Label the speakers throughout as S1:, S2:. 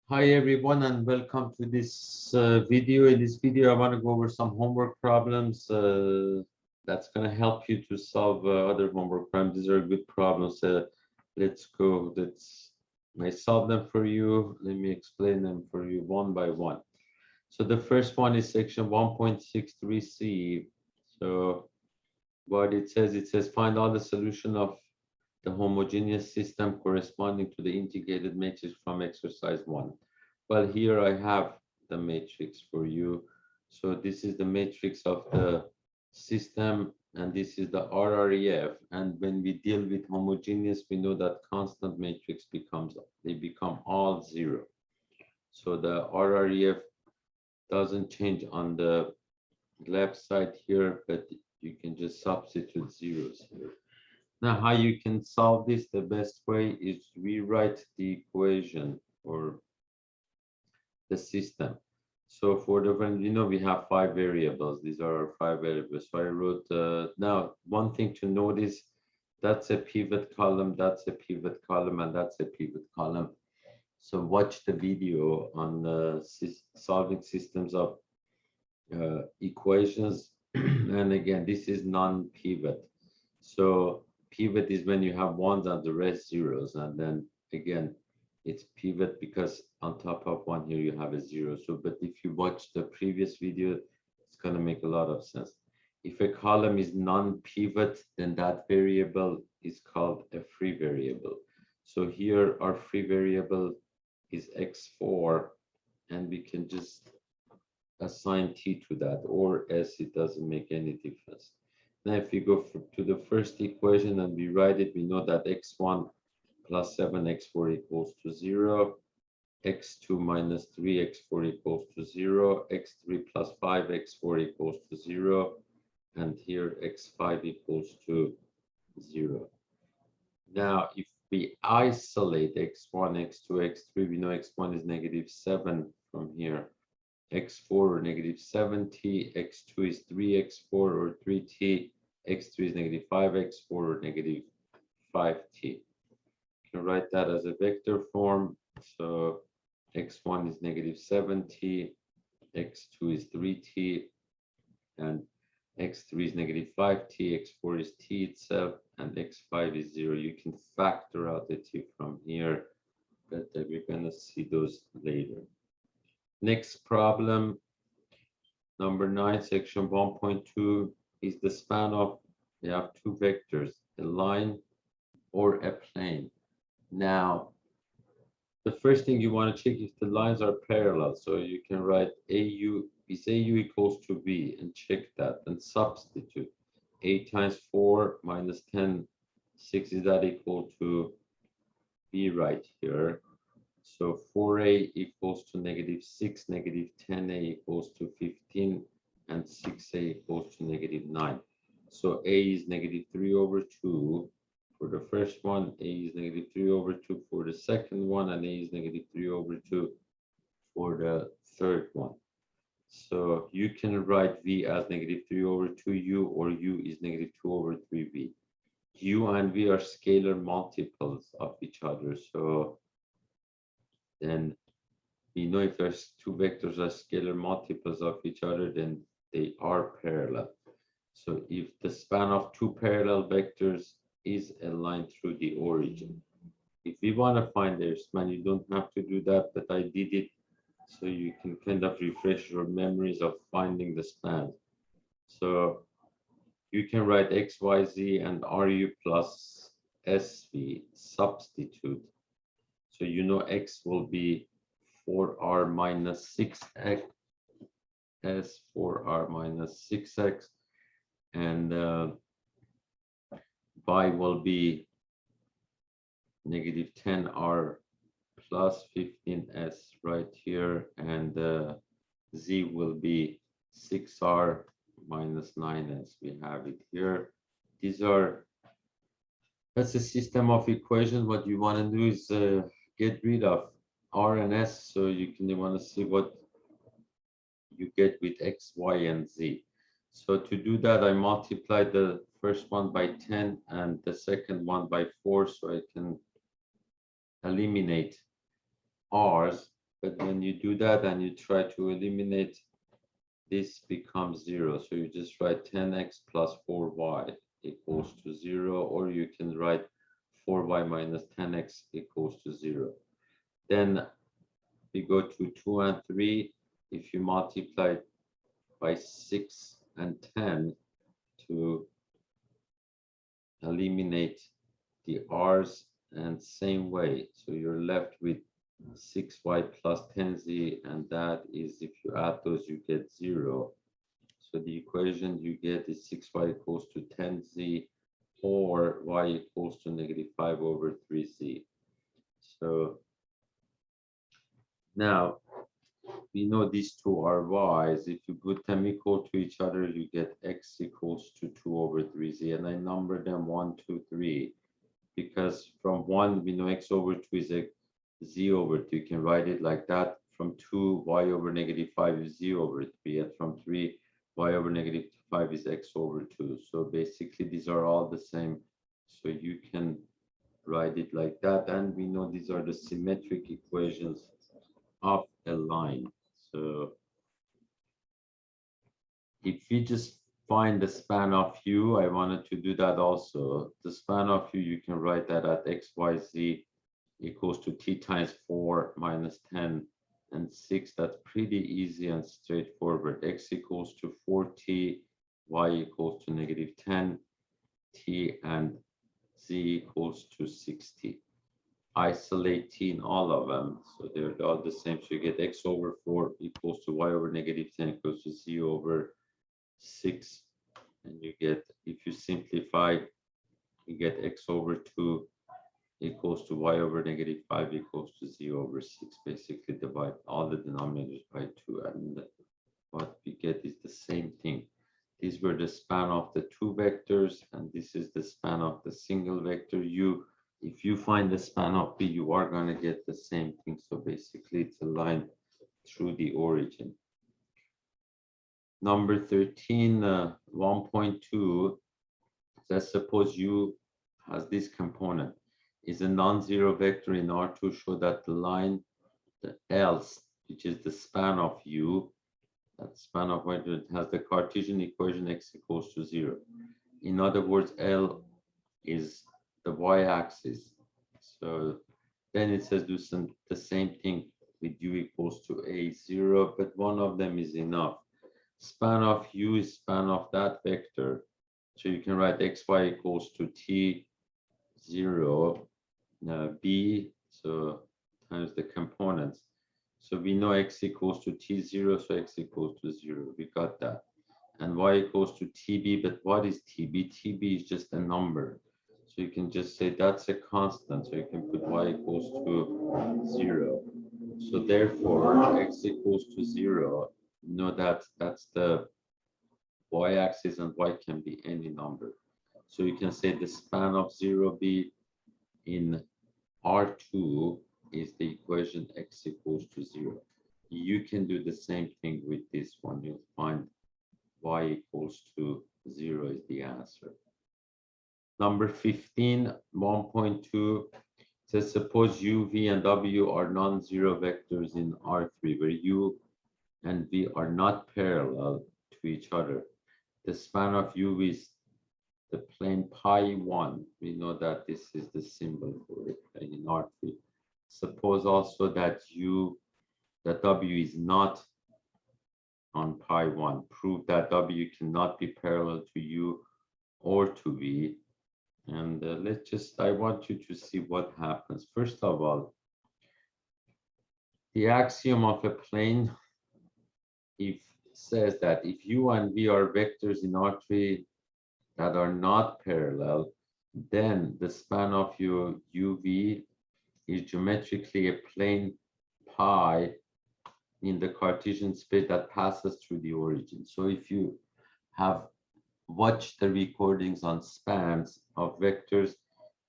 S1: Hi everyone and welcome to this video. In this video, I want to go over some homework problems that's going to help you to solve other homework problems. These are good problems. Let's go. I solve them for you. Let me explain them for you one by one. So the first one is section 1.63c. So what it says find all the solution of the homogeneous system corresponding to the integrated matrix from exercise 1. Well, here I have the matrix for you. So this is the matrix of the system, and this is the RREF. And when we deal with homogeneous, we know that constant matrix they become all zero. So the RREF doesn't change on the left side here, but you can just substitute zeros here. Now, how you can solve this, the best way is rewrite the equation or the system. So for the, we have 5 variables. These are our 5 variables. So I wrote, now, one thing to notice, that's a pivot column, that's a pivot column, and that's a pivot column. So watch the video on solving systems of equations. And again, this is non-pivot. So pivot is when you have ones and the rest zeros, and then again it's pivot because on top of one here you have a zero. So but if you watch the previous video, it's going to make a lot of sense. If a column is non-pivot, then that variable is called a free variable. So here our free variable is x4, and we can just assign t to that, or s, it doesn't make any difference. Now, if we go to the first equation and we write it, we know that x1 plus 7x4 equals to 0, x2 minus 3x4 equals to 0, x3 plus 5x4 equals to 0, and here x5 equals to 0. Now, if we isolate x1, x2, x3, we know x1 is -7 from here, x4 negative 7t, x2 is 3x4 or 3t, x3 is -5x4 or -5t. You can write that as a vector form. So x1 is -7t, x2 is 3t, and x3 is -5t, x4 is t itself, and x5 is 0. You can factor out the t from here, but we're going to see those later. Next problem, number 9, section 1.2 is the span of, we have two vectors, a line or a plane. Now, the first thing you want to check if the lines are parallel. So you can write AU is AU equals to B and check that and substitute. 8 times 4 minus 10, 6, is that equal to B right here? So 4a equals to -6, -10a equals to 15, and 6a equals to -9. So a is -3/2 for the first one, a is -3/2 for the second one, and a is -3/2 for the third one. So you can write v as -3/2u, or u is -2/3v. U and v are scalar multiples of each other. So then we know if there's two vectors are scalar multiples of each other, then they are parallel. So if the span of two parallel vectors is a line through the origin, if we want to find their span, you don't have to do that, but I did it so you can kind of refresh your memories of finding the span. So you can write x, y, z, and ru plus sv, substitute. So you know x will be 4r minus 6x, s 4r minus 6x, and y will be -10r plus 15s right here, and z will be 6r minus 9s. We have it here. That's a system of equations. What you want to do is get rid of r and s, so you want to see what you get with x, y, and z. So to do that, I multiply the first one by 10 and the second one by 4, so I can eliminate r's. But when you do that and you try to eliminate, this becomes 0. So you just write 10x plus 4y equals to 0, or you can write 4y minus 10x equals to 0. Then we go to 2 and 3. If you multiply by 6 and 10 to eliminate the r's, and same way. So you're left with 6y plus 10z, and that is, if you add those, you get 0. So the equation you get is 6y equals to 10z, or y equals to negative 5 over 3z. So now we know these two are y's. If you put them equal to each other, you get x equals to 2 over 3z. And I number them 1, 2, 3, because from 1, we know x over 2 is a z over 2. You can write it like that. From 2, y over negative 5 is z over 3. And from 3, y over negative 5 is x over 2. So basically, these are all the same. So you can write it like that. And we know these are the symmetric equations of a line. So if we just find the span of u, I wanted to do that also. The span of u, you can write that at x, y, z equals to t times 4 minus 10 and 6. That's pretty easy and straightforward. X equals to 4t, y equals to negative 10, t, and z equals to 60. Isolate t in all of them, so they're all the same. So you get x over 4 equals to y over negative 10 equals to z over 6. And you get, if you simplify, you get x over 2 equals to y over negative 5 equals to z over 6. Basically divide all the denominators by 2, and what we get is the same thing. These were the span of the two vectors, and this is the span of the single vector u. If you find the span of b, you are going to get the same thing. So basically it's a line through the origin. Number 13, 1.2, let's suppose u has this component, is a non-zero vector in R2, show that the line, the else, which is the span of u, that span of vector has the Cartesian equation x equals to 0. In other words, L is the y-axis. So then it says do the same thing with u equals to a0, but one of them is enough. Span of u is span of that vector. So you can write xy equals to t0 b, so times the components. So we know x equals to t0, so x equals to 0. We got that. And y equals to tb, but what is tb? tb is just a number. So you can just say that's a constant. So you can put y equals to 0. So therefore, x equals to 0. You know that that's the y-axis, and y can be any number. So you can say the span of 0b in R2 is the equation x equals to 0. You can do the same thing with this one. You'll find y equals to 0 is the answer. Number 15, 1.2 says suppose u, v, and w are non-zero vectors in R3 where u and v are not parallel to each other. The span of u is the plane pi 1. We know that this is the symbol for it in R3. Suppose also that w is not on pi 1. Prove that w cannot be parallel to u or to v. And I want you to see what happens. First of all, the axiom of a plane says that if u and v are vectors in R3 that are not parallel, then the span of your uv is geometrically a plane pi in the Cartesian space that passes through the origin. So if you have watched the recordings on spans of vectors,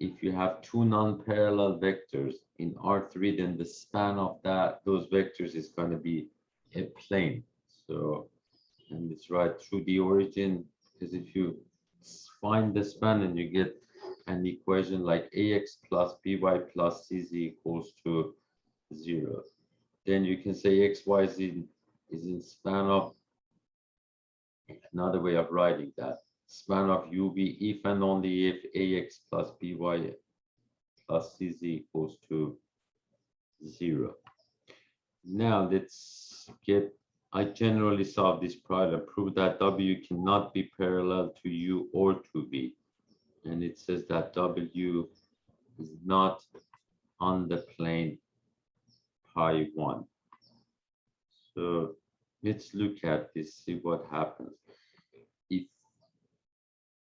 S1: if you have two non-parallel vectors in R3, then the span of those vectors is going to be a plane. So, and it's right through the origin, because if you find the span and you get an equation like ax plus by plus cz equals to 0. then you can say is in span of, another way of writing that, span of UV if and only if AX plus BY plus CZ equals to 0. Now let's get, I generally solve this problem, prove that W cannot be parallel to U or to V. And it says that W is not on the plane pi 1. So let's look at this, see what happens. If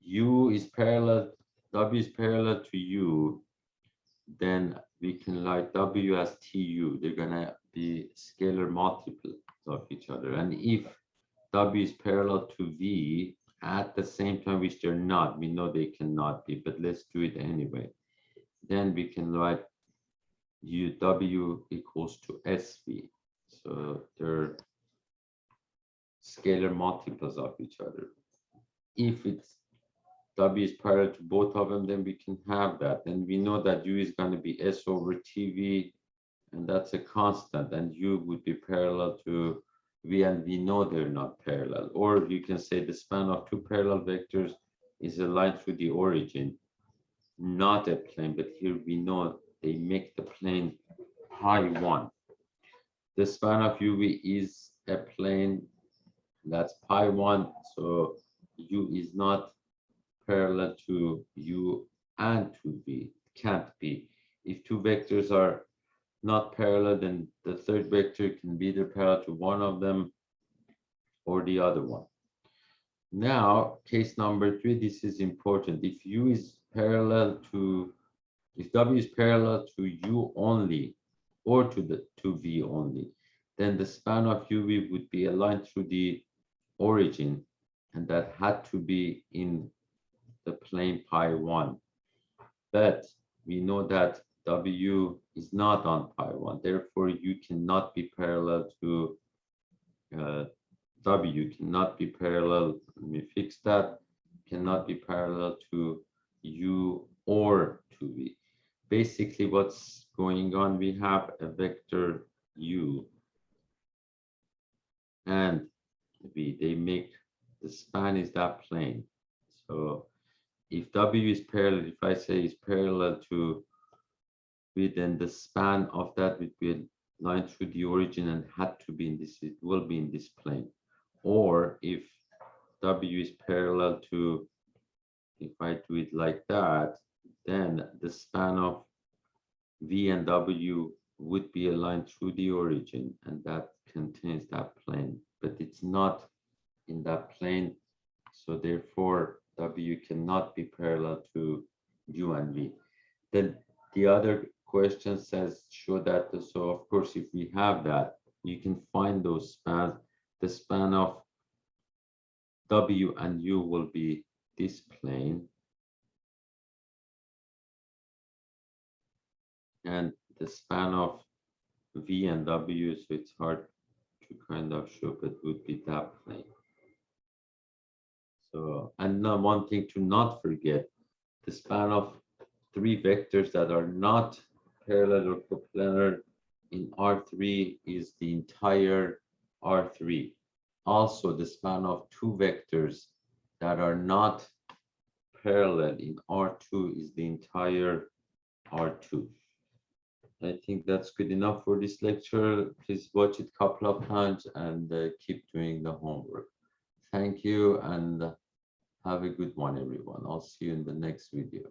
S1: U is parallel, W is parallel to U, then we can write W as TU. They're gonna be scalar multiples of each other. And if W is parallel to V at the same time, which they're not, we know they cannot be, but let's do it anyway. Then we can write W equals to SV. So they're scalar multiples of each other. If it's W is parallel to both of them, then we can have that. And we know that U is going to be S over TV, and that's a constant, and U would be parallel to V, and we know they're not parallel. Or you can say the span of two parallel vectors is a line through the origin, not a plane, but here we know they make the plane pi 1. The span of UV is a plane that's pi 1, so U is not parallel to U and to V. It can't be. If two vectors are not parallel, then the third vector can be either parallel to one of them or the other one. Now, case number 3, this is important. If U is parallel to, if W is parallel to U only or to V only, then the span of UV would be a line through the origin, and that had to be in the plane pi 1. But we know that W is not on pi 1, therefore U cannot be parallel to W cannot be parallel, let me fix that, cannot be parallel to U or to V. Basically what's going on, we have a vector U and V, they make, the span is that plane. So if W is parallel, if I say is parallel to V, then the span of that would be a line through the origin and had to be in this, it will be in this plane. Or if W is parallel to, if I do it like that, then the span of V and W would be a line through the origin, and that contains that plane, but it's not in that plane, so therefore W cannot be parallel to U and V. Then the other question says show that, so of course if we have that, you can find those spans. The span of W and U will be this plane, and the span of V and W, so it's hard to kind of show, but would be that plane. So, and now one thing to not forget, the span of 3 vectors that are not parallel or coplanar in R3 is the entire R3. Also, the span of 2 vectors that are not parallel in R2 is the entire R2. I think that's good enough for this lecture. Please watch it a couple of times and keep doing the homework. Thank you and have a good one, everyone. I'll see you in the next video.